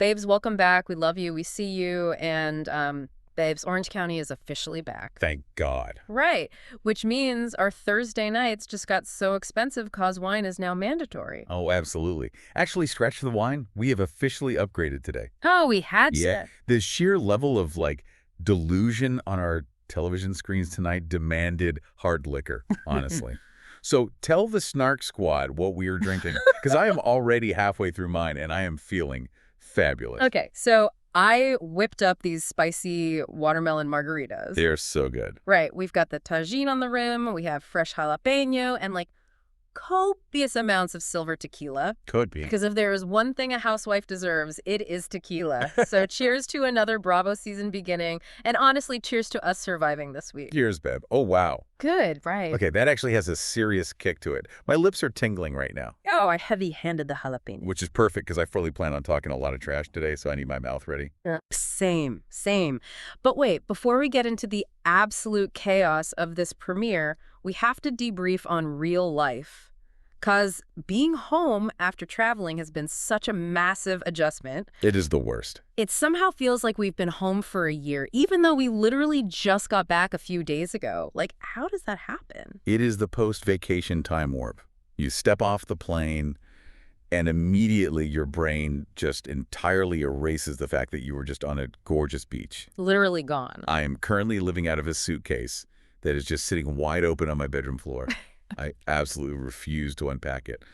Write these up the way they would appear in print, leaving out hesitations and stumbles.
Babes, welcome back. We love you. We see you. And, babes, Orange County is officially back. Thank God. Right. Which means our Thursday nights just got so expensive cause wine is now mandatory. Oh, absolutely. Actually, scratch the wine. We have officially upgraded today. Oh, we had Yeah. to. The sheer level of, delusion on our television screens tonight demanded hard liquor, honestly. So tell the Snark Squad what we are drinking, because I am already halfway through mine, and I am feeling fabulous. Okay, so I whipped up these spicy watermelon margaritas. They're so good. Right. We've got the tagine on the rim. We have fresh jalapeno and, copious amounts of silver tequila. Could be. Because if there is one thing a housewife deserves, it is tequila. So cheers to another Bravo season beginning. And honestly, cheers to us surviving this week. Cheers, Bev. Oh, wow. Good, right. Okay, that actually has a serious kick to it. My lips are tingling right now. Oh, I heavy-handed the jalapeno. Which is perfect because I fully plan on talking a lot of trash today, so I need my mouth ready. Same. But wait, before we get into the absolute chaos of this premiere, we have to debrief on real life. Because being home after traveling has been such a massive adjustment. It is the worst. It somehow feels like we've been home for a year, even though we literally just got back a few days ago. How does that happen? It is the post-vacation time warp. You step off the plane, and immediately your brain just entirely erases the fact that you were just on a gorgeous beach. Literally gone. I am currently living out of a suitcase that is just sitting wide open on my bedroom floor. I absolutely refuse to unpack it.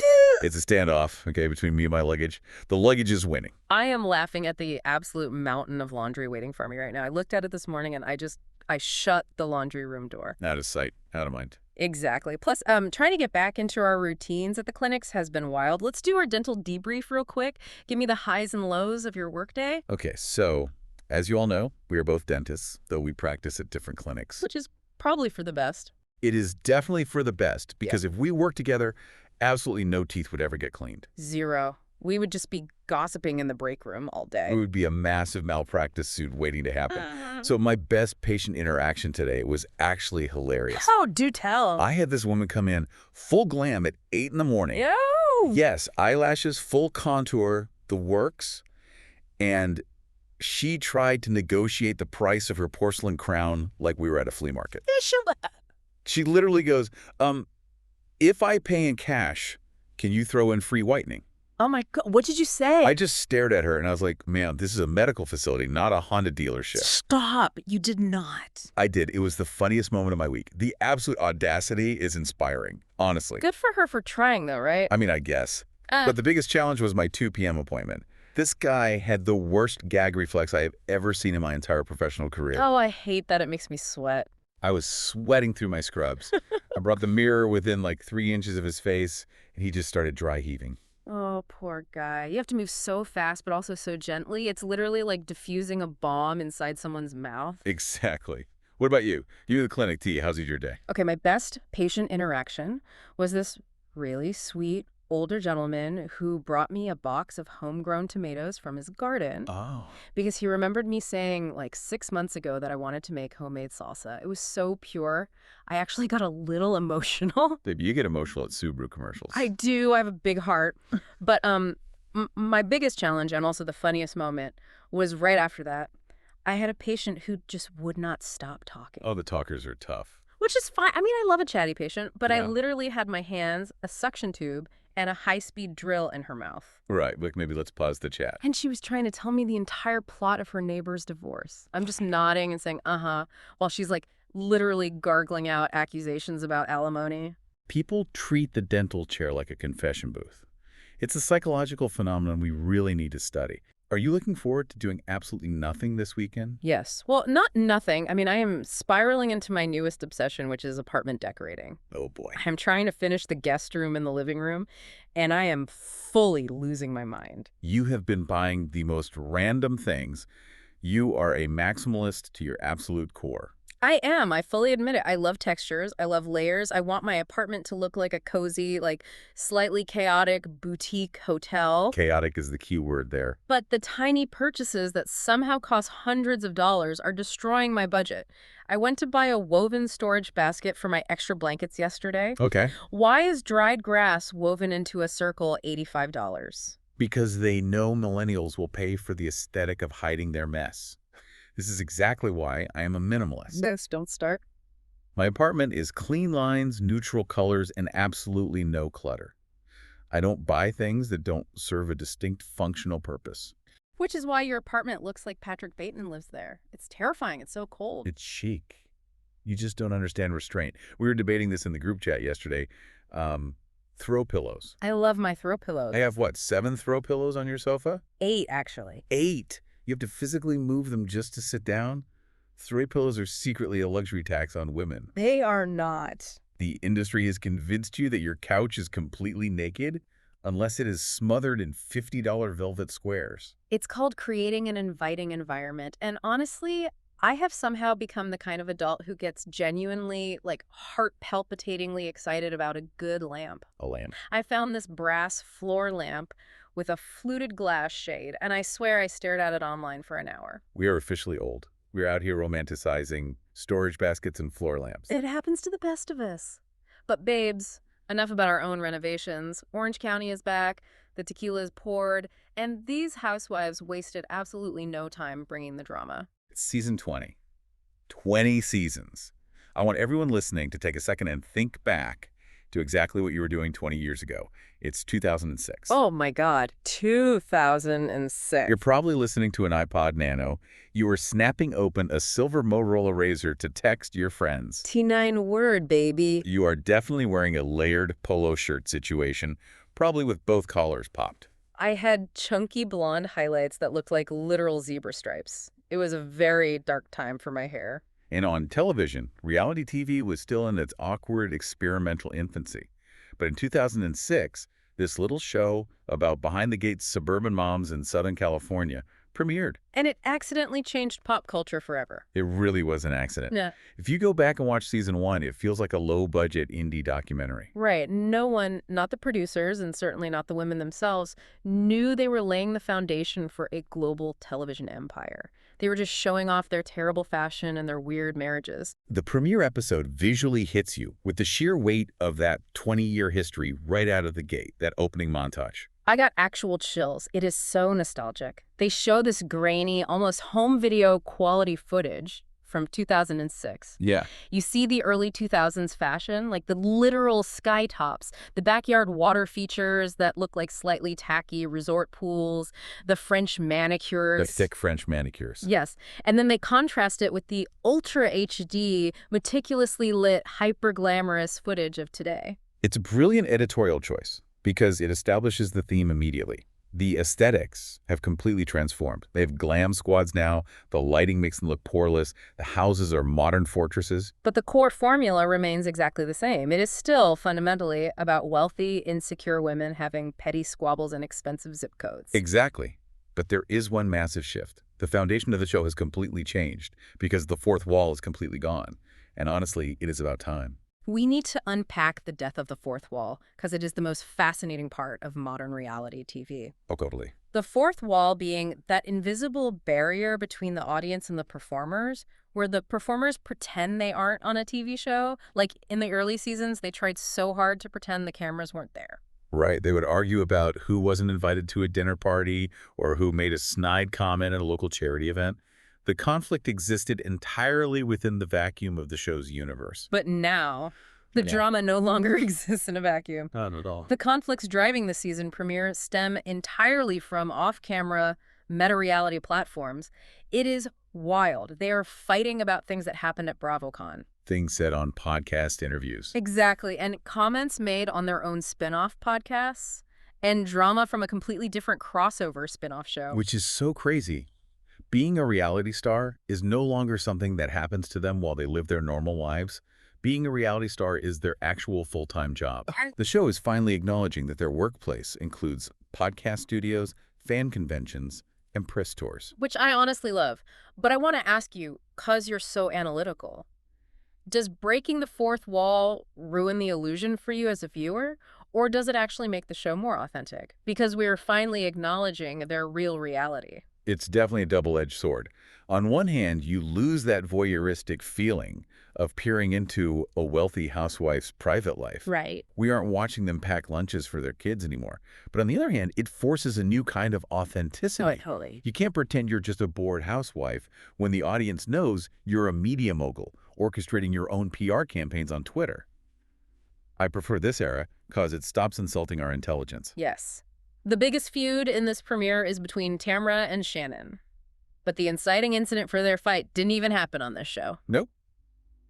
It's a standoff, okay, between me and my luggage. The luggage is winning. I am laughing at the absolute mountain of laundry waiting for me right now. I looked at it this morning and I shut the laundry room door. Out of sight, out of mind. Exactly. Plus, trying to get back into our routines at the clinics has been wild. Let's do our dental debrief real quick. Give me the highs and lows of your workday. Okay, so as you all know, we are both dentists, though we practice at different clinics. Which is probably for the best. It is definitely for the best, because if we work together, absolutely no teeth would ever get cleaned. Zero. We would just be gossiping in the break room all day. It would be a massive malpractice suit waiting to happen. So my best patient interaction today was actually hilarious. Oh, do tell. I had this woman come in full glam at 8 in the morning. Yo! Yes, eyelashes, full contour, the works. And she tried to negotiate the price of her porcelain crown like we were at a flea market. She literally goes, if I pay in cash, can you throw in free whitening? Oh my God, what did you say? I just stared at her and I was like, man, this is a medical facility, not a Honda dealership. Stop. You did not. I did. It was the funniest moment of my week. The absolute audacity is inspiring, honestly. Good for her for trying though, right? I mean, I guess. But the biggest challenge was my 2 p.m. appointment. This guy had the worst gag reflex I have ever seen in my entire professional career. Oh, I hate that. It makes me sweat. I was sweating through my scrubs. I brought the mirror within 3 inches of his face, and he just started dry heaving. Oh, poor guy. You have to move so fast, but also so gently. It's literally like diffusing a bomb inside someone's mouth. Exactly. What about you? You at the clinic, T. How's your day? Okay, my best patient interaction was this really sweet older gentleman who brought me a box of homegrown tomatoes from his garden. Oh. Because he remembered me saying 6 months ago that I wanted to make homemade salsa. It was so pure. I actually got a little emotional. Babe, you get emotional at Subaru commercials. I do. I have a big heart. But my biggest challenge and also the funniest moment was right after that. I had a patient who just would not stop talking. Oh, the talkers are tough. Which is fine. I mean, I love a chatty patient, but I Yeah. literally had my hands, a suction tube, and a high-speed drill in her mouth. Right. Look, maybe let's pause the chat. And she was trying to tell me the entire plot of her neighbor's divorce. I'm just nodding and saying, uh-huh, while she's literally gargling out accusations about alimony. People treat the dental chair like a confession booth. It's a psychological phenomenon we really need to study. Are you looking forward to doing absolutely nothing this weekend? Yes. Well, not nothing. I mean, I am spiraling into my newest obsession, which is apartment decorating. Oh, boy. I'm trying to finish the guest room and the living room, and I am fully losing my mind. You have been buying the most random things. You are a maximalist to your absolute core. I am. I fully admit it. I love textures. I love layers. I want my apartment to look like a cozy, slightly chaotic boutique hotel. Chaotic is the key word there. But the tiny purchases that somehow cost hundreds of dollars are destroying my budget. I went to buy a woven storage basket for my extra blankets yesterday. Okay. Why is dried grass woven into a circle $85? Because they know millennials will pay for the aesthetic of hiding their mess. This is exactly why I am a minimalist. Yes, don't start. My apartment is clean lines, neutral colors, and absolutely no clutter. I don't buy things that don't serve a distinct functional purpose. Which is why your apartment looks like Patrick Bateman lives there. It's terrifying. It's so cold. It's chic. You just don't understand restraint. We were debating this in the group chat yesterday. Throw pillows. I love my throw pillows. I have, what, 7 throw pillows on your sofa? 8, actually. 8? You have to physically move them just to sit down? Throw pillows are secretly a luxury tax on women. They are not. The industry has convinced you that your couch is completely naked unless it is smothered in $50 velvet squares. It's called creating an inviting environment. And honestly, I have somehow become the kind of adult who gets genuinely, heart-palpitatingly excited about a good lamp. A lamp. I found this brass floor lamp with a fluted glass shade, and I swear I stared at it online for an hour. We are officially old. We're out here romanticizing storage baskets and floor lamps. It happens to the best of us. But babes, enough about our own renovations. Orange County is back, the tequila is poured, and these housewives wasted absolutely no time bringing the drama. It's season 20. 20 seasons. I want everyone listening to take a second and think back to exactly what you were doing 20 years ago. It's 2006. Oh my God, 2006. You're probably listening to an iPod Nano. You were snapping open a silver Motorola Razr to text your friends. T9 word, baby. You are definitely wearing a layered polo shirt situation, probably with both collars popped. I had chunky blonde highlights that looked like literal zebra stripes. It was a very dark time for my hair. And on television, reality TV was still in its awkward experimental infancy. But in 2006, this little show about behind-the-gates suburban moms in Southern California premiered. And it accidentally changed pop culture forever. It really was an accident. Yeah. If you go back and watch season 1, it feels like a low-budget indie documentary. Right. No one, not the producers and certainly not the women themselves, knew they were laying the foundation for a global television empire. They were just showing off their terrible fashion and their weird marriages. The premiere episode visually hits you with the sheer weight of that 20-year history right out of the gate, that opening montage. I got actual chills. It is so nostalgic. They show this grainy, almost home video quality footage from 2006. Yeah. You see the early 2000s fashion, like the literal sky tops, the backyard water features that look like slightly tacky resort pools, the French manicures. The thick French manicures. Yes. And then they contrast it with the ultra HD, meticulously lit, hyper-glamorous footage of today. It's a brilliant editorial choice because it establishes the theme immediately. The aesthetics have completely transformed. They have glam squads now, the lighting makes them look poreless, the houses are modern fortresses. But the core formula remains exactly the same. It is still fundamentally about wealthy, insecure women having petty squabbles and expensive zip codes. Exactly. But there is one massive shift. The foundation of the show has completely changed because the fourth wall is completely gone. And honestly, it is about time. We need to unpack the death of the fourth wall because it is the most fascinating part of modern reality TV. Oh, totally. The fourth wall being that invisible barrier between the audience and the performers, where the performers pretend they aren't on a TV show. Like in the early seasons, they tried so hard to pretend the cameras weren't there. Right. They would argue about who wasn't invited to a dinner party or who made a snide comment at a local charity event. The conflict existed entirely within the vacuum of the show's universe. But now, the drama no longer exists in a vacuum. Not at all. The conflicts driving the season premiere stem entirely from off-camera meta-reality platforms. It is wild. They are fighting about things that happened at BravoCon. Things said on podcast interviews. Exactly. And comments made on their own spin-off podcasts and drama from a completely different crossover spin-off show. Which is so crazy. Being a reality star is no longer something that happens to them while they live their normal lives. Being a reality star is their actual full-time job. The show is finally acknowledging that their workplace includes podcast studios, fan conventions, and press tours. Which I honestly love. But I want to ask you, because you're so analytical, does breaking the fourth wall ruin the illusion for you as a viewer? Or does it actually make the show more authentic? Because we are finally acknowledging their real reality. It's definitely a double-edged sword. On one hand, you lose that voyeuristic feeling of peering into a wealthy housewife's private life. Right. We aren't watching them pack lunches for their kids anymore. But on the other hand, it forces a new kind of authenticity. Oh, totally. You can't pretend you're just a bored housewife when the audience knows you're a media mogul orchestrating your own PR campaigns on Twitter. I prefer this era because it stops insulting our intelligence. Yes. The biggest feud in this premiere is between Tamra and Shannon. But the inciting incident for their fight didn't even happen on this show. Nope.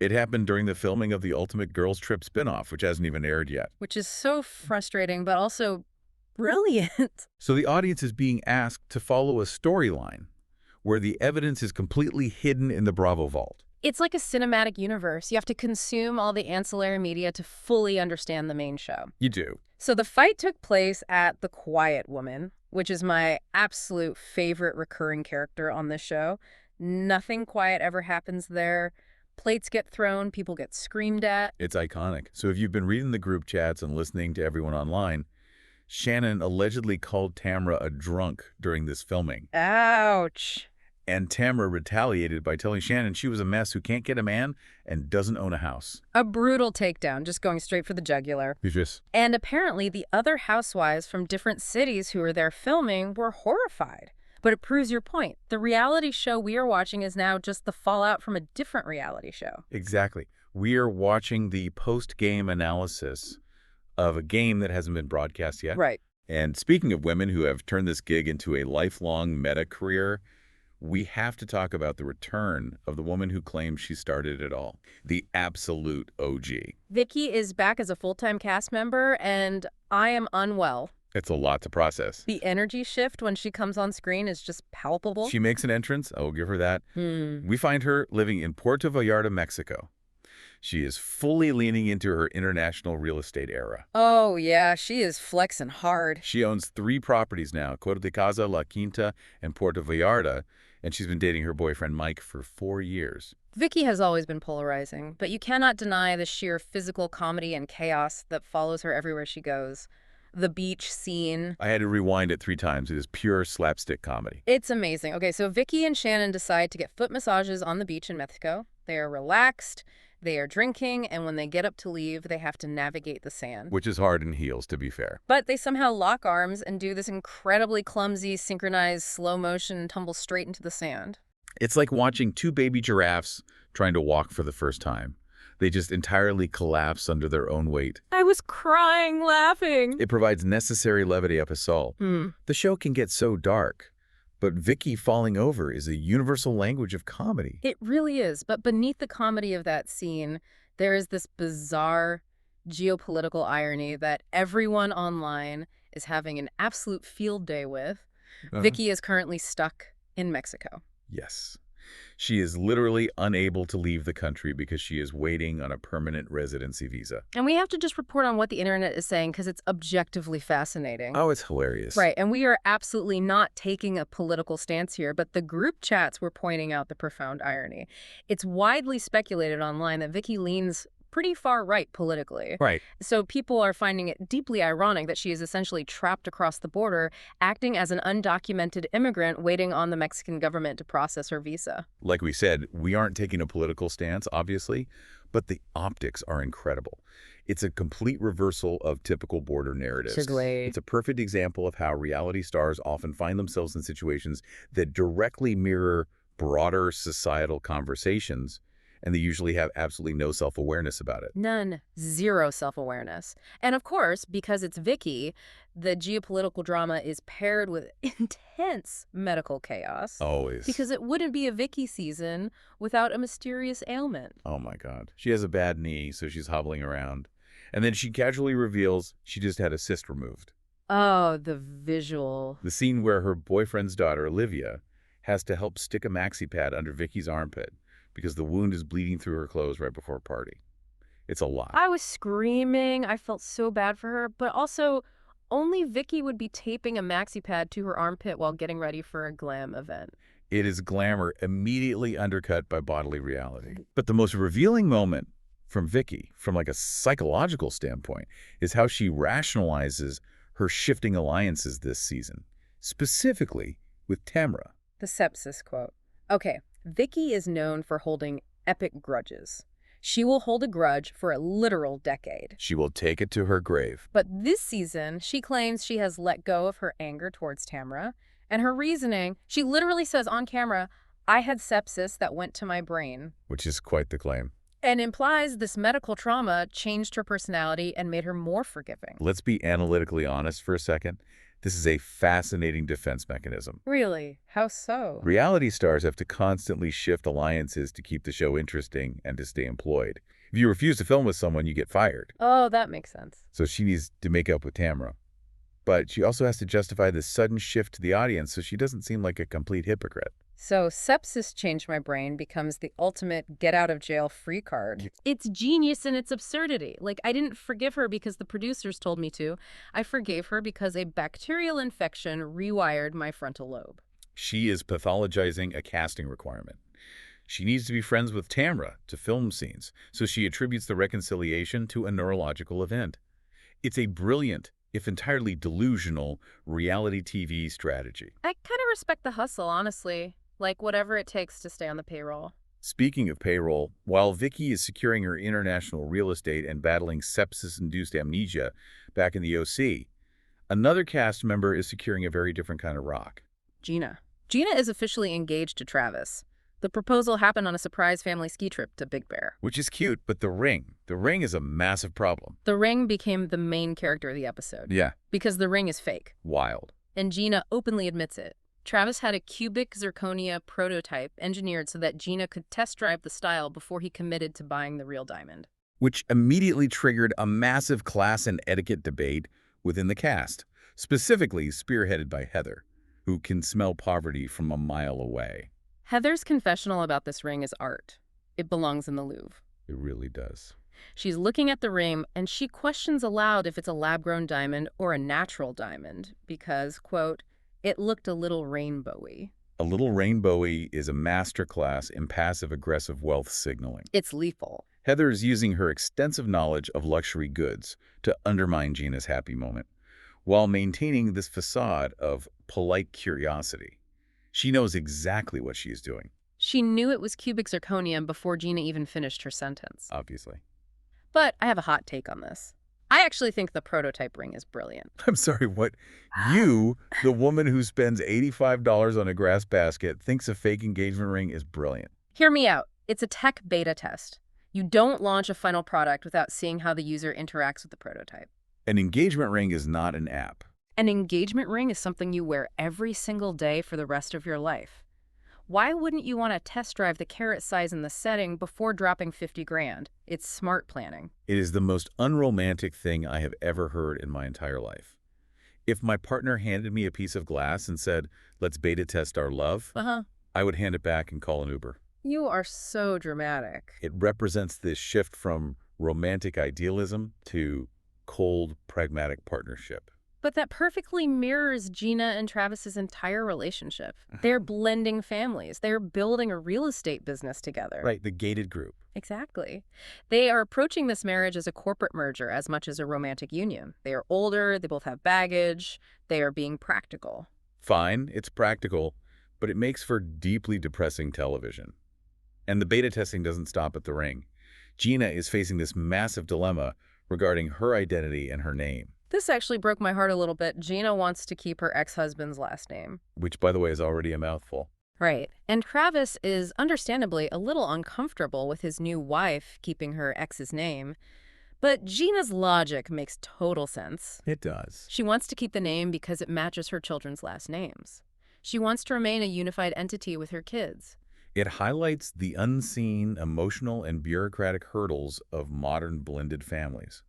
It happened during the filming of the Ultimate Girls Trip spinoff, which hasn't even aired yet. Which is so frustrating, but also brilliant. So the audience is being asked to follow a storyline where the evidence is completely hidden in the Bravo vault. It's like a cinematic universe. You have to consume all the ancillary media to fully understand the main show. You do. So the fight took place at The Quiet Woman, which is my absolute favorite recurring character on this show. Nothing quiet ever happens there. Plates get thrown, people get screamed at. It's iconic. So if you've been reading the group chats and listening to everyone online, Shannon allegedly called Tamra a drunk during this filming. Ouch. And Tamra retaliated by telling Shannon she was a mess who can't get a man and doesn't own a house. A brutal takedown, just going straight for the jugular. Just... And apparently the other housewives from different cities who were there filming were horrified. But it proves your point. The reality show we are watching is now just the fallout from a different reality show. Exactly. We are watching the post-game analysis of a game that hasn't been broadcast yet. Right. And speaking of women who have turned this gig into a lifelong meta career, we have to talk about the return of the woman who claims she started it all, the absolute OG. Vicki is back as a full-time cast member, and I am unwell. It's a lot to process. The energy shift when she comes on screen is just palpable. She makes an entrance. I will give her that. We find her living in Puerto Vallarta, Mexico. She is fully leaning into her international real estate era. Oh, yeah, she is flexing hard. She owns 3 properties now, Cuerda de Casa, La Quinta, and Puerto Vallarta, and she's been dating her boyfriend Mike for 4 years. Vicki has always been polarizing, but you cannot deny the sheer physical comedy and chaos that follows her everywhere she goes. The beach scene. I had to rewind it 3 times. It is pure slapstick comedy. It's amazing. Okay, so Vicki and Shannon decide to get foot massages on the beach in Mexico. They are relaxed, they are drinking, and when they get up to leave, they have to navigate the sand. Which is hard in heels, to be fair. But they somehow lock arms and do this incredibly clumsy, synchronized, slow motion and tumble straight into the sand. It's like watching 2 baby giraffes trying to walk for the first time. They just entirely collapse under their own weight. I was crying, laughing. It provides necessary levity up a soul. The show can get so dark, but Vicki falling over is a universal language of comedy. It really is. But beneath the comedy of that scene, there is this bizarre geopolitical irony that everyone online is having an absolute field day with. Vicki is currently stuck in Mexico. Yes. She is literally unable to leave the country because she is waiting on a permanent residency visa. And we have to just report on what the internet is saying because it's objectively fascinating. Oh, it's hilarious. Right, and we are absolutely not taking a political stance here, but the group chats were pointing out the profound irony. It's widely speculated online that Vicki leans pretty far right politically. Right. So people are finding it deeply ironic that she is essentially trapped across the border, acting as an undocumented immigrant waiting on the Mexican government to process her visa. Like we said, we aren't taking a political stance, obviously, but the optics are incredible. It's a complete reversal of typical border narratives. It's a perfect example of how reality stars often find themselves in situations that directly mirror broader societal conversations, and they usually have absolutely no self-awareness about it. None. Zero self-awareness. And of course, because it's Vicki, the geopolitical drama is paired with intense medical chaos. Always. Because it wouldn't be a Vicki season without a mysterious ailment. Oh my God. She has a bad knee, so she's hobbling around. And then she casually reveals she just had a cyst removed. Oh, the visual. The scene where her boyfriend's daughter, Olivia, has to help stick a maxi pad under Vicki's armpit because the wound is bleeding through her clothes right before a party. It's a lot. I was screaming. I felt so bad for her. But also, only Vicki would be taping a maxi pad to her armpit while getting ready for a glam event. It is glamour immediately undercut by bodily reality. But the most revealing moment from Vicki, from like a psychological standpoint, is how she rationalizes her shifting alliances this season, specifically with Tamra. The sepsis quote. Okay. Vicki is known for holding epic grudges. She will hold a grudge for a literal decade. She will take it to her grave. But this season, she claims she has let go of her anger towards Tamra. And her reasoning, she literally says on camera, "I had sepsis that went to my brain." Which is quite the claim. And implies this medical trauma changed her personality and made her more forgiving. Let's be analytically honest for a second. This is a fascinating defense mechanism. Really? How so? Reality stars have to constantly shift alliances to keep the show interesting and to stay employed. If you refuse to film with someone, you get fired. Oh, that makes sense. So she needs to make up with Tamra. But she also has to justify this sudden shift to the audience so she doesn't seem like a complete hypocrite. So sepsis changed my brain becomes the ultimate get-out-of-jail-free card. It's genius in its absurdity. Like, I didn't forgive her because the producers told me to. I forgave her because a bacterial infection rewired my frontal lobe. She is pathologizing a casting requirement. She needs to be friends with Tamra to film scenes, so she attributes the reconciliation to a neurological event. It's a brilliant, if entirely delusional, reality TV strategy. I kind of respect the hustle, honestly. Like, whatever it takes to stay on the payroll. Speaking of payroll, while Vicki is securing her international real estate and battling sepsis-induced amnesia back in the OC, another cast member is securing a very different kind of rock. Gina. Gina is officially engaged to Travis. The proposal happened on a surprise family ski trip to Big Bear. Which is cute, but the ring is a massive problem. The ring became the main character of the episode. Yeah. Because the ring is fake. Wild. And Gina openly admits it. Travis had a cubic zirconia prototype engineered so that Gina could test drive the style before he committed to buying the real diamond. Which immediately triggered a massive class and etiquette debate within the cast, specifically spearheaded by Heather, who can smell poverty from a mile away. Heather's confessional about this ring is art. It belongs in the Louvre. It really does. She's looking at the ring, and she questions aloud if it's a lab-grown diamond or a natural diamond because, quote, "It looked a little rainbowy." A little rainbowy is a masterclass in passive-aggressive wealth signaling. It's lethal. Heather is using her extensive knowledge of luxury goods to undermine Gina's happy moment, while maintaining this facade of polite curiosity. She knows exactly what she is doing. She knew it was cubic zirconium before Gina even finished her sentence. Obviously. But I have a hot take on this. I actually think the prototype ring is brilliant. I'm sorry, what? You, the woman who spends $85 on a grass basket, thinks a fake engagement ring is brilliant. Hear me out. It's a tech beta test. You don't launch a final product without seeing how the user interacts with the prototype. An engagement ring is not an app. An engagement ring is something you wear every single day for the rest of your life. Why wouldn't you want to test drive the carat size and the setting before dropping 50 grand? It's smart planning. It is the most unromantic thing I have ever heard in my entire life. If my partner handed me a piece of glass and said, "Let's beta test our love," I would hand it back and call an Uber. You are so dramatic. It represents this shift from romantic idealism to cold, pragmatic partnership. But that perfectly mirrors Gina and Travis's entire relationship. They're blending families. They're building a real estate business together. Right, the gated group. Exactly. They are approaching this marriage as a corporate merger as much as a romantic union. They are older, they both have baggage, they are being practical. Fine, it's practical, but it makes for deeply depressing television. And the beta testing doesn't stop at the ring. Gina is facing this massive dilemma regarding her identity and her name. This actually broke my heart a little bit. Gina wants to keep her ex-husband's last name. Which, by the way, is already a mouthful. Right. And Travis is understandably a little uncomfortable with his new wife keeping her ex's name. But Gina's logic makes total sense. It does. She wants to keep the name because it matches her children's last names. She wants to remain a unified entity with her kids. It highlights the unseen, emotional, and bureaucratic hurdles of modern blended families.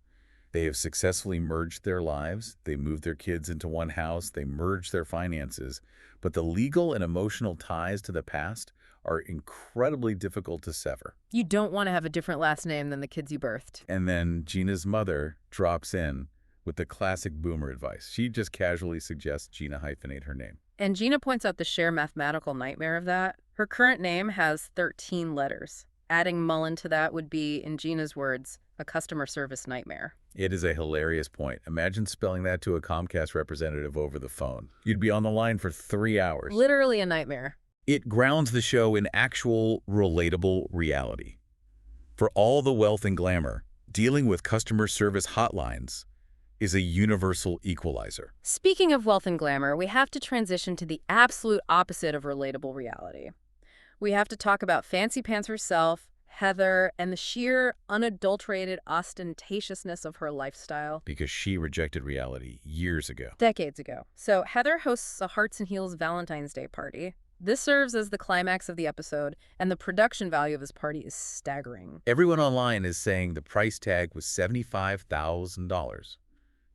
They have successfully merged their lives, they moved their kids into one house, they merged their finances, but the legal and emotional ties to the past are incredibly difficult to sever. You don't want to have a different last name than the kids you birthed. And then Gina's mother drops in with the classic boomer advice. She just casually suggests Gina hyphenate her name. And Gina points out the sheer mathematical nightmare of that. Her current name has 13 letters. Adding Mullen to that would be, in Gina's words, a customer service nightmare. It is a hilarious point. Imagine spelling that to a Comcast representative over the phone. You'd be on the line for 3 hours. Literally a nightmare. It grounds the show in actual, relatable reality. For all the wealth and glamour, dealing with customer service hotlines is a universal equalizer. Speaking of wealth and glamour, we have to transition to the absolute opposite of relatable reality. We have to talk about Fancy Pants herself, Heather, and the sheer, unadulterated ostentatiousness of her lifestyle. Because she rejected reality years ago. Decades ago. So Heather hosts a Hearts and Heels Valentine's Day party. This serves as the climax of the episode, and the production value of this party is staggering. Everyone online is saying the price tag was $75,000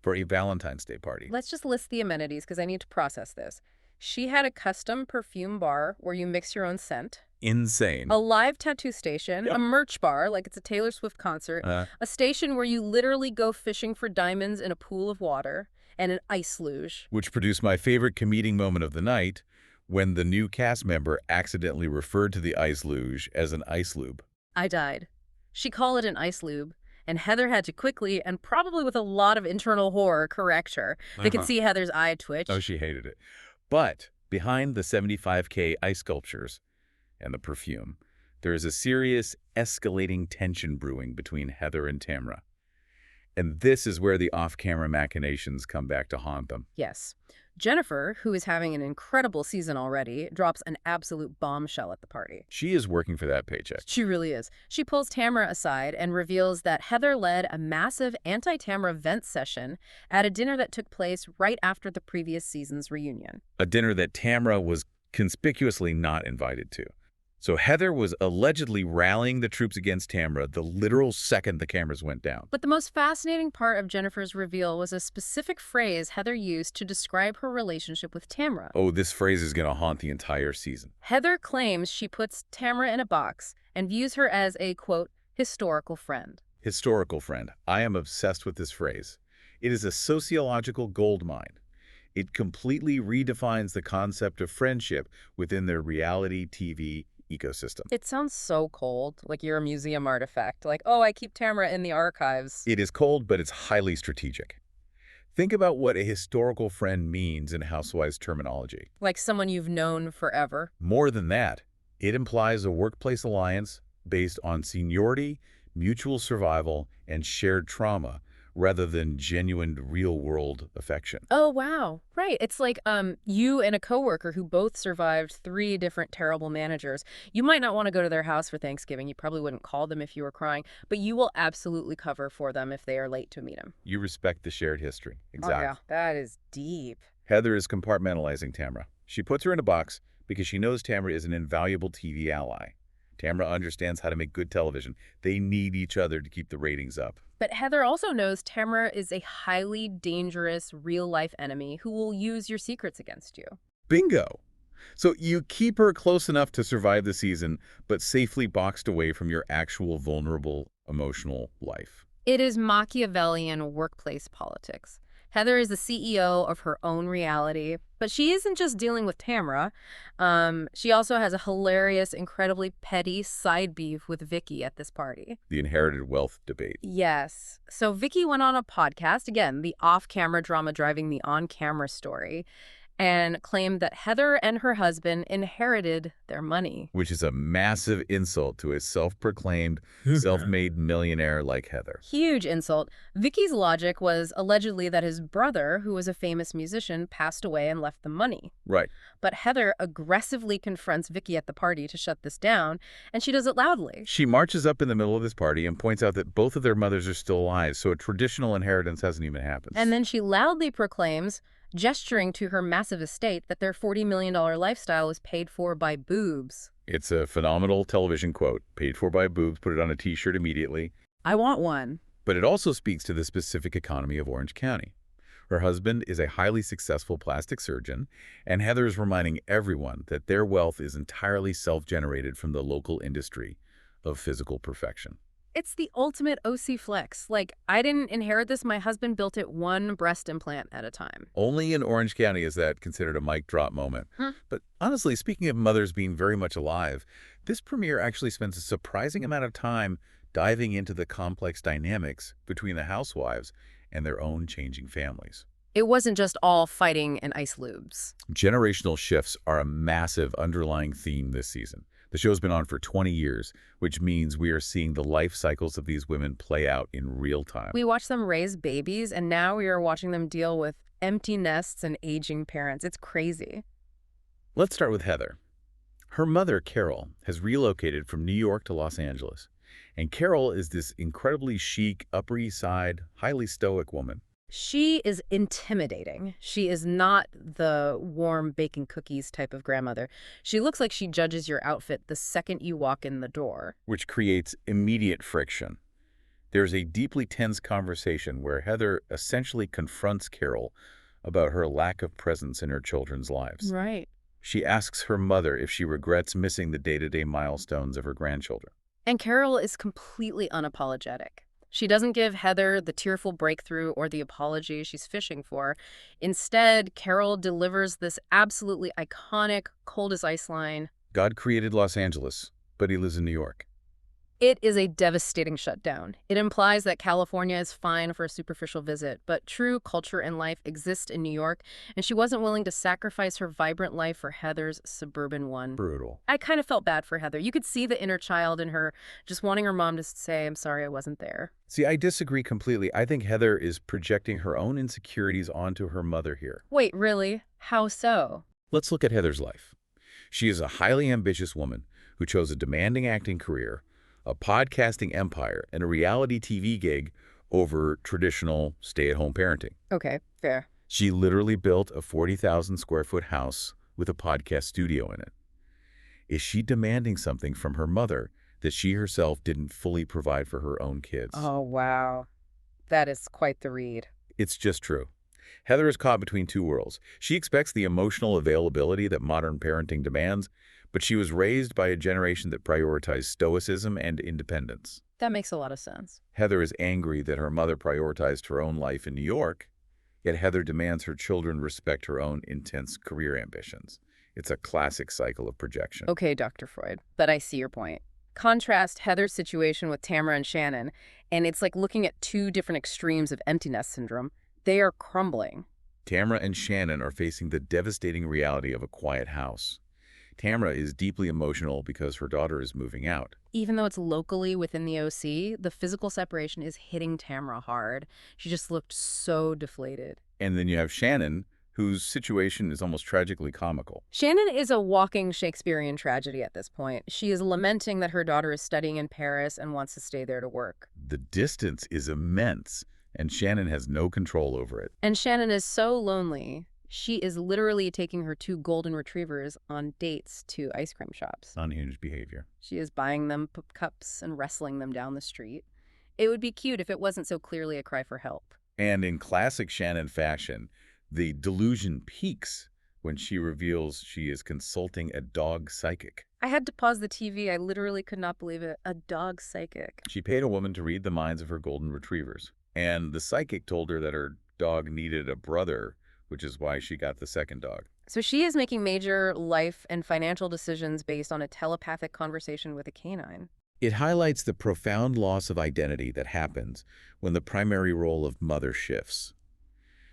for a Valentine's Day party. Let's just list the amenities because I need to process this. She had a custom perfume bar where you mix your own scent. Insane. A live tattoo station, Yep. a merch bar, like it's a Taylor Swift concert, a station where you literally go fishing for diamonds in a pool of water, and an ice luge. Which produced my favorite comedic moment of the night when the new cast member accidentally referred to the ice luge as an ice lube. I died. She called it an ice lube, and Heather had to quickly, and probably with a lot of internal horror, correct her. They could see Heather's eye twitch. Oh, she hated it. But behind the $75K ice sculptures and the perfume, there is a serious escalating tension brewing between Heather and Tamra. And this is where the off-camera machinations come back to haunt them. Yes. Jennifer, who is having an incredible season already, drops an absolute bombshell at the party. She is working for that paycheck. She really is. She pulls Tamra aside and reveals that Heather led a massive anti-Tamra vent session at a dinner that took place right after the previous season's reunion. A dinner that Tamra was conspicuously not invited to. So Heather was allegedly rallying the troops against Tamra the literal second the cameras went down. But the most fascinating part of Jennifer's reveal was a specific phrase Heather used to describe her relationship with Tamra. Oh, this phrase is going to haunt the entire season. Heather claims she puts Tamra in a box and views her as a, quote, historical friend. Historical friend. I am obsessed with this phrase. It is a sociological goldmine. It completely redefines the concept of friendship within their reality TV ecosystem. It sounds so cold, like you're a museum artifact. Like, oh, I keep Tamra in the archives. It is cold, but it's highly strategic. Think about what a historical friend means in Housewives terminology. Like someone you've known forever. More than that, it implies a workplace alliance based on seniority, mutual survival, and shared trauma, rather than genuine real-world affection. Oh, wow. Right. It's like you and a coworker who both survived 3 different terrible managers. You might not want to go to their house for Thanksgiving. You probably wouldn't call them if you were crying, but you will absolutely cover for them if they are late to meet them. You respect the shared history. Exactly. Oh, yeah. That is deep. Heather is compartmentalizing Tamra. She puts her in a box because she knows Tamra is an invaluable TV ally. Tamra understands how to make good television. They need each other to keep the ratings up. But Heather also knows Tamra is a highly dangerous real-life enemy who will use your secrets against you. Bingo! So you keep her close enough to survive the season, but safely boxed away from your actual vulnerable emotional life. It is Machiavellian workplace politics. Heather is the CEO of her own reality, but she isn't just dealing with Tamra. She also has a hilarious, incredibly petty side beef with Vicki at this party. The inherited wealth debate. Yes. So Vicki went on a podcast, again, the off-camera drama driving the on-camera story, and claimed that Heather and her husband inherited their money. Which is a massive insult to a self-proclaimed, self-made millionaire like Heather. Huge insult. Vicki's logic was allegedly that his brother, who was a famous musician, passed away and left the money. Right. But Heather aggressively confronts Vicki at the party to shut this down, and she does it loudly. She marches up in the middle of this party and points out that both of their mothers are still alive, so a traditional inheritance hasn't even happened. And then she loudly proclaims, gesturing to her massive estate, that their $40 million lifestyle was paid for by boobs. It's a phenomenal television quote. Paid for by boobs, put it on a t-shirt immediately. I want one. But it also speaks to the specific economy of Orange County. Her husband is a highly successful plastic surgeon, and Heather is reminding everyone that their wealth is entirely self-generated from the local industry of physical perfection. It's the ultimate OC flex. Like, I didn't inherit this, my husband built it one breast implant at a time. Only in Orange County is that considered a mic drop moment. But honestly, speaking of mothers being very much alive, this premiere actually spends a surprising amount of time diving into the complex dynamics between the housewives and their own changing families. It wasn't just all fighting and ice lubes. Generational shifts are a massive underlying theme this season. The show's been on for 20 years, which means we are seeing the life cycles of these women play out in real time. We watched them raise babies, and now we are watching them deal with empty nests and aging parents. It's crazy. Let's start with Heather. Her mother, Carol, has relocated from New York to Los Angeles. And Carol is this incredibly chic, Upper East Side, highly stoic woman. She is intimidating. She is not the warm baking cookies type of grandmother. She looks like she judges your outfit the second you walk in the door. Which creates immediate friction. There's a deeply tense conversation where Heather essentially confronts Carol about her lack of presence in her children's lives. Right. She asks her mother if she regrets missing the day-to-day milestones of her grandchildren. And Carol is completely unapologetic. She doesn't give Heather the tearful breakthrough or the apology she's fishing for. Instead, Carol delivers this absolutely iconic, cold-as-ice line. God created Los Angeles, but he lives in New York. It is a devastating shutdown. It implies that California is fine for a superficial visit, but true culture and life exist in New York, and she wasn't willing to sacrifice her vibrant life for Heather's suburban one. Brutal. I kind of felt bad for Heather. You could see the inner child in her just wanting her mom to say, I'm sorry I wasn't there. See, I disagree completely. I think Heather is projecting her own insecurities onto her mother here. Wait, really? How so? Let's look at Heather's life. She is a highly ambitious woman who chose a demanding acting career, a podcasting empire, and a reality TV gig over traditional stay-at-home parenting. Okay, fair. She literally built a 40,000 square foot house with a podcast studio in it. Is she demanding something from her mother that she herself didn't fully provide for her own kids? Oh, wow. That is quite the read. It's just true. Heather is caught between two worlds. She expects the emotional availability that modern parenting demands, but she was raised by a generation that prioritized stoicism and independence. That makes a lot of sense. Heather is angry that her mother prioritized her own life in New York, yet Heather demands her children respect her own intense career ambitions. It's a classic cycle of projection. Okay, Dr. Freud, but I see your point. Contrast Heather's situation with Tamara and Shannon, and it's like looking at two different extremes of empty nest syndrome. They are crumbling. Tamara and Shannon are facing the devastating reality of a quiet house. Tamara is deeply emotional because her daughter is moving out. Even though it's locally within the OC, the physical separation is hitting Tamara hard. She just looked so deflated. And then you have Shannon, whose situation is almost tragically comical. Shannon is a walking Shakespearean tragedy at this point. She is lamenting that her daughter is studying in Paris and wants to stay there to work. The distance is immense, and Shannon has no control over it. And Shannon is so lonely. She is literally taking her two golden retrievers on dates to ice cream shops. Unhinged behavior. She is buying them cups and wrestling them down the street. It would be cute if it wasn't so clearly a cry for help. And in classic Shannon fashion, the delusion peaks when she reveals she is consulting a dog psychic. I had to pause the TV. I literally could not believe it. A dog psychic. She paid a woman to read the minds of her golden retrievers. And the psychic told her that her dog needed a brother, which is why she got the second dog. So she is making major life and financial decisions based on a telepathic conversation with a canine. It highlights the profound loss of identity that happens when the primary role of mother shifts.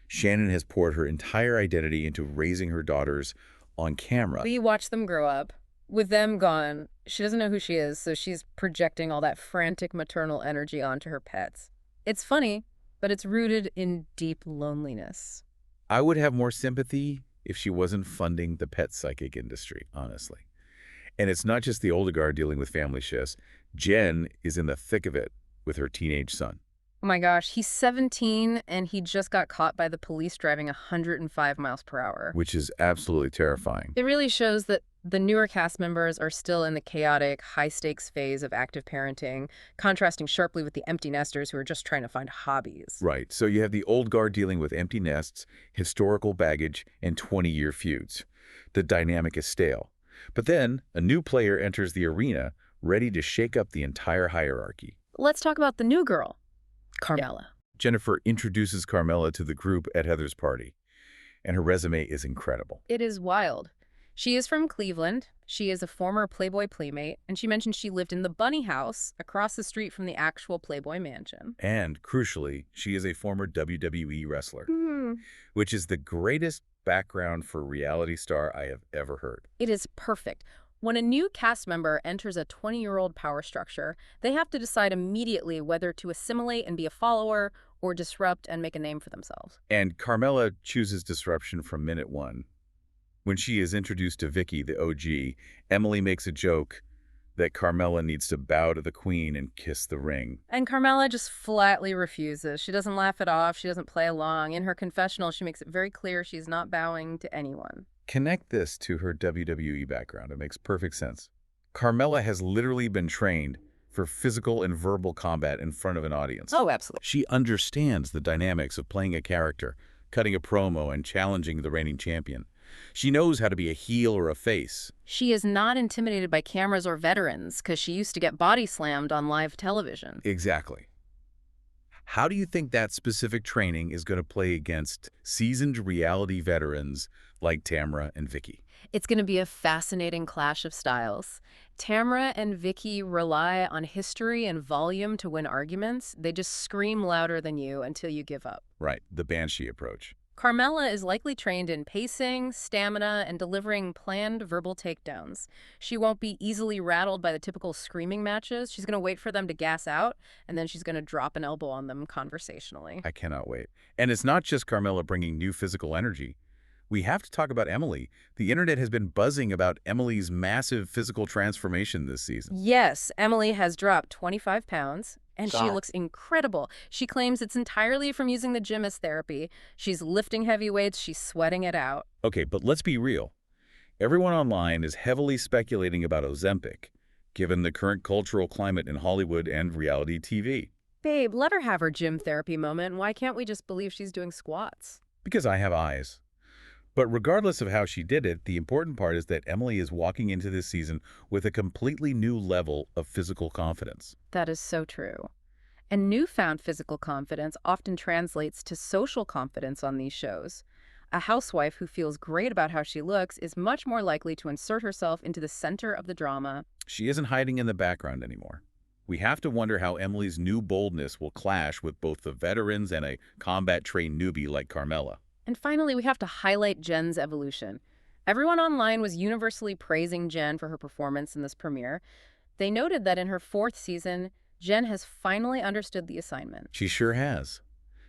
Shannon has poured her entire identity into raising her daughters on camera. We watch them grow up. With them gone, she doesn't know who she is, so she's projecting all that frantic maternal energy onto her pets. It's funny, but it's rooted in deep loneliness. I would have more sympathy if she wasn't funding the pet psychic industry, honestly. And it's not just the older guard dealing with family shifts. Jen is in the thick of it with her teenage son. Oh my gosh, he's 17 and he just got caught by the police driving 105 miles per hour. Which is absolutely terrifying. It really shows that the newer cast members are still in the chaotic, high-stakes phase of active parenting, contrasting sharply with the empty nesters who are just trying to find hobbies. Right. So you have the old guard dealing with empty nests, historical baggage, and 20-year feuds. The dynamic is stale. But then a new player enters the arena, ready to shake up the entire hierarchy. Let's talk about the new girl, Carmela. Jennifer introduces Carmela to the group at Heather's party, and her resume is incredible. It is wild. She is from Cleveland. She is a former Playboy playmate, and she mentioned she lived in the Bunny House across the street from the actual Playboy mansion. And, crucially, she is a former WWE wrestler, which is the greatest background for a reality star I have ever heard. It is perfect. When a new cast member enters a 20-year-old power structure, they have to decide immediately whether to assimilate and be a follower or disrupt and make a name for themselves. And Carmela chooses disruption from minute one. When she is introduced to Vicki, the OG, Emily makes a joke that Carmela needs to bow to the queen and kiss the ring. And Carmela just flatly refuses. She doesn't laugh it off. She doesn't play along. In her confessional, she makes it very clear she's not bowing to anyone. Connect this to her WWE background. It makes perfect sense. Carmela has literally been trained for physical and verbal combat in front of an audience. Oh, absolutely. She understands the dynamics of playing a character, cutting a promo, and challenging the reigning champion. She knows how to be a heel or a face. She is not intimidated by cameras or veterans because she used to get body slammed on live television. Exactly. How do you think that specific training is going to play against seasoned reality veterans like Tamra and Vicki? It's going to be a fascinating clash of styles. Tamra and Vicki rely on history and volume to win arguments. They just scream louder than you until you give up. Right, the Banshee approach. Carmela is likely trained in pacing, stamina, and delivering planned verbal takedowns. She won't be easily rattled by the typical screaming matches. She's going to wait for them to gas out, and then she's going to drop an elbow on them conversationally. I cannot wait. And it's not just Carmela bringing new physical energy. We have to talk about Emily. The internet has been buzzing about Emily's massive physical transformation this season. Yes, Emily has dropped 25 pounds, and she looks incredible. She claims it's entirely from using the gym as therapy. She's lifting heavy weights, she's sweating it out. Okay, but let's be real. Everyone online is heavily speculating about Ozempic, given the current cultural climate in Hollywood and reality TV. Babe, let her have her gym therapy moment. Why can't we just believe she's doing squats? Because I have eyes. But regardless of how she did it, the important part is that Emily is walking into this season with a completely new level of physical confidence. That is so true. And newfound physical confidence often translates to social confidence on these shows. A housewife who feels great about how she looks is much more likely to insert herself into the center of the drama. She isn't hiding in the background anymore. We have to wonder how Emily's new boldness will clash with both the veterans and a combat-trained newbie like Carmela. And finally, we have to highlight Jen's evolution. Everyone online was universally praising Jen for her performance in this premiere. They noted that in her 4th season, Jen has finally understood the assignment. She sure has.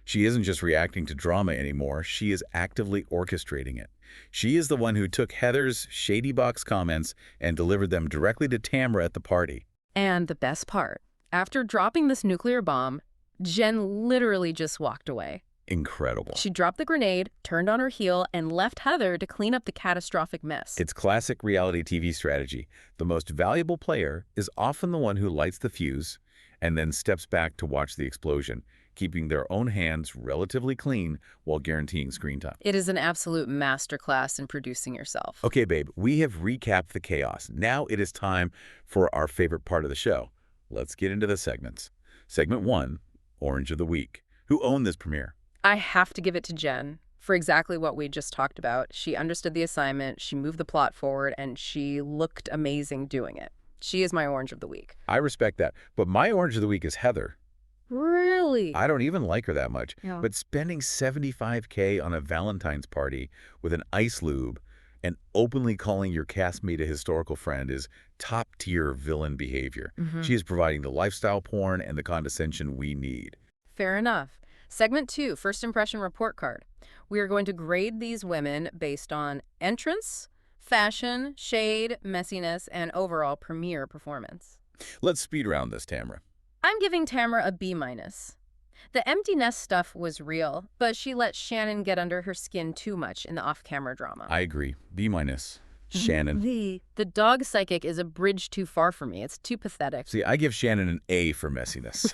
She isn't just reacting to drama anymore, she is actively orchestrating it. She is the one who took Heather's shady box comments and delivered them directly to Tamra at the party. And the best part, after dropping this nuclear bomb, Jen literally just walked away. Incredible. She dropped the grenade, turned on her heel, and left Heather to clean up the catastrophic mess. It's classic reality TV strategy. The most valuable player is often the one who lights the fuse and then steps back to watch the explosion, keeping their own hands relatively clean while guaranteeing screen time. It is an absolute masterclass in producing yourself. Okay, babe, we have recapped the chaos. Now it is time for our favorite part of the show. Let's get into the segments. Segment 1, Orange of the Week. Who owned this premiere? I have to give it to Jen for exactly what we just talked about. She understood the assignment, she moved the plot forward, and she looked amazing doing it. She is my Orange of the Week. I respect that, but my Orange of the Week is Heather. Really? I don't even like her that much, Yeah. but spending $75K on a Valentine's party with an ice lube and openly calling your castmate a historical friend is top-tier villain behavior. She is providing the lifestyle porn and the condescension we need. Fair enough. Segment 2, First Impression Report Card. We are going to grade these women based on entrance, fashion, shade, messiness, and overall premiere performance. Let's speed around this, Tamra. I'm giving Tamra a B-. The empty nest stuff was real, but she let Shannon get under her skin too much in the off-camera drama. I agree. B-. Shannon. The dog psychic is a bridge too far for me. It's too pathetic. See, I give Shannon an A for messiness.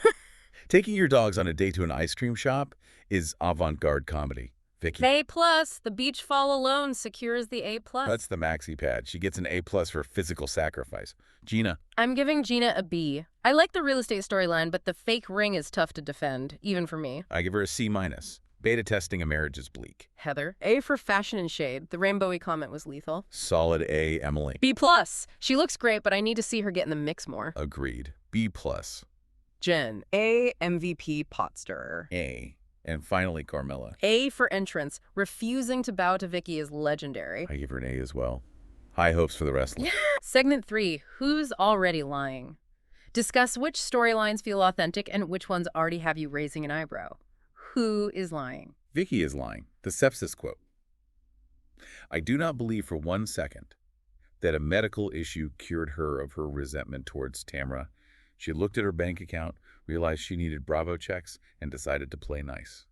Taking your dogs on a date to an ice cream shop is avant-garde comedy. Vicki. A+. The beach fall alone secures the A+. That's the maxi pad. She gets an A+ for physical sacrifice. Gina. I'm giving Gina a B. I like the real estate storyline, but the fake ring is tough to defend, even for me. I give her a C-. Beta testing a marriage is bleak. Heather. A for fashion and shade. The rainbowy comment was lethal. Solid A, Emily. B+. She looks great, but I need to see her get in the mix more. Agreed. B+. Jen. A, MVP pot stirrer. A. And finally, Carmela. A for entrance. Refusing to bow to Vicki is legendary. I give her an A as well. High hopes for the wrestler. Segment 3, who's already lying? Discuss which storylines feel authentic and which ones already have you raising an eyebrow. Who is lying? Vicki is lying. The sepsis quote. I do not believe for 1 second that a medical issue cured her of her resentment towards Tamra. She looked at her bank account, realized she needed Bravo checks, and decided to play nice.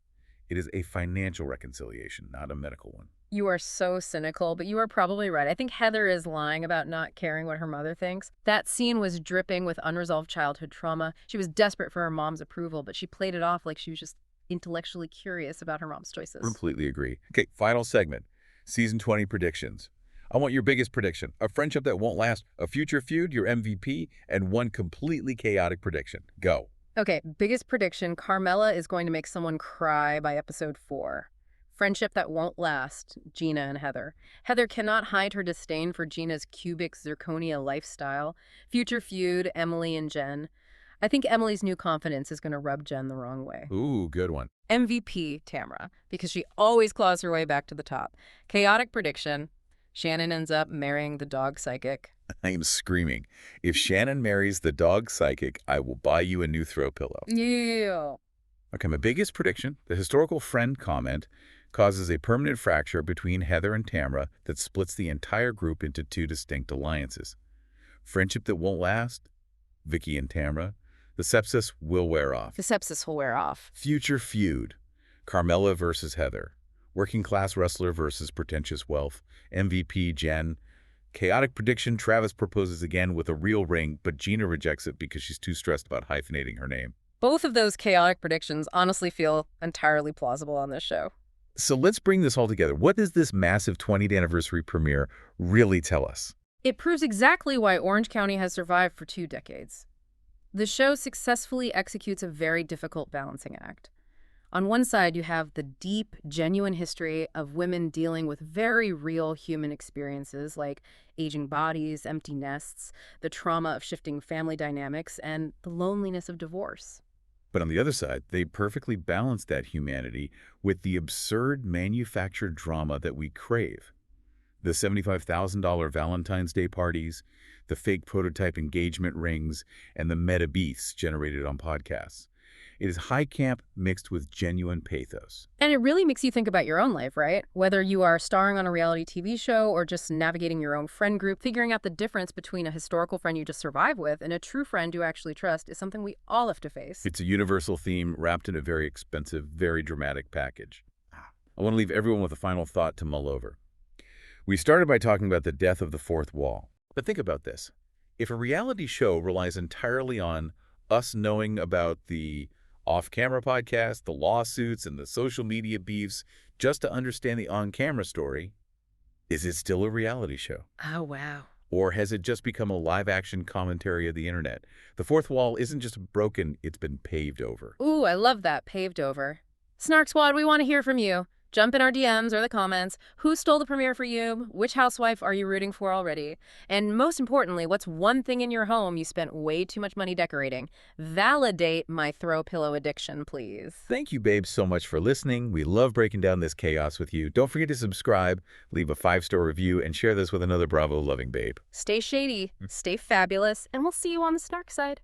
It is a financial reconciliation, not a medical one. You are so cynical, but you are probably right. I think Heather is lying about not caring what her mother thinks. That scene was dripping with unresolved childhood trauma. She was desperate for her mom's approval, but she played it off like she was just intellectually curious about her mom's choices. Completely agree. Okay, final segment. Season 20 predictions. I want your biggest prediction. A friendship that won't last, a future feud, your MVP, and one completely chaotic prediction. Go. Okay, biggest prediction, Carmela is going to make someone cry by episode 4. Friendship that won't last, Gina and Heather. Heather cannot hide her disdain for Gina's cubic zirconia lifestyle. Future feud, Emily and Jen. I think Emily's new confidence is going to rub Jen the wrong way. Ooh, good one. MVP, Tamra, because she always claws her way back to the top. Chaotic prediction, Shannon ends up marrying the dog psychic. I am screaming. If Shannon marries the dog psychic, I will buy you a new throw pillow. Yeah. Okay, my biggest prediction, the historical friend comment causes a permanent fracture between Heather and Tamra that splits the entire group into 2 distinct alliances. Friendship that won't last, Vicki and Tamra. The sepsis will wear off. The sepsis will wear off. Future feud, Carmela versus Heather. Working class wrestler versus pretentious wealth. MVP, Jen. Chaotic prediction, Travis proposes again with a real ring, but Gina rejects it because she's too stressed about hyphenating her name. Both of those chaotic predictions honestly feel entirely plausible on this show. So let's bring this all together. What does this massive 20th anniversary premiere really tell us? It proves exactly why Orange County has survived for 2 decades. The show successfully executes a very difficult balancing act. On one side, you have the deep, genuine history of women dealing with very real human experiences like aging bodies, empty nests, the trauma of shifting family dynamics, and the loneliness of divorce. But on the other side, they perfectly balance that humanity with the absurd manufactured drama that we crave. The $75,000 Valentine's Day parties, the fake prototype engagement rings, and the meta beefs generated on podcasts. It is high camp mixed with genuine pathos. And it really makes you think about your own life, right? Whether you are starring on a reality TV show or just navigating your own friend group, figuring out the difference between a historical friend you just survive with and a true friend you actually trust is something we all have to face. It's a universal theme wrapped in a very expensive, very dramatic package. I want to leave everyone with a final thought to mull over. We started by talking about the death of the fourth wall. But think about this. If a reality show relies entirely on us knowing about the off-camera podcast, the lawsuits, and the social media beefs just to understand the on-camera story, is it still a reality show? Oh, wow. Or has it just become a live-action commentary of the internet? The fourth wall isn't just broken, it's been paved over. Ooh, I love that, paved over. Snark Squad, we want to hear from you. Jump in our DMs or the comments. Who stole the premiere for you? Which housewife are you rooting for already? And most importantly, what's one thing in your home you spent way too much money decorating? Validate my throw pillow addiction, please. Thank you, babes, so much for listening. We love breaking down this chaos with you. Don't forget to subscribe, leave a 5-star review, and share this with another Bravo-loving babe. Stay shady, stay fabulous, and we'll see you on the Snark side.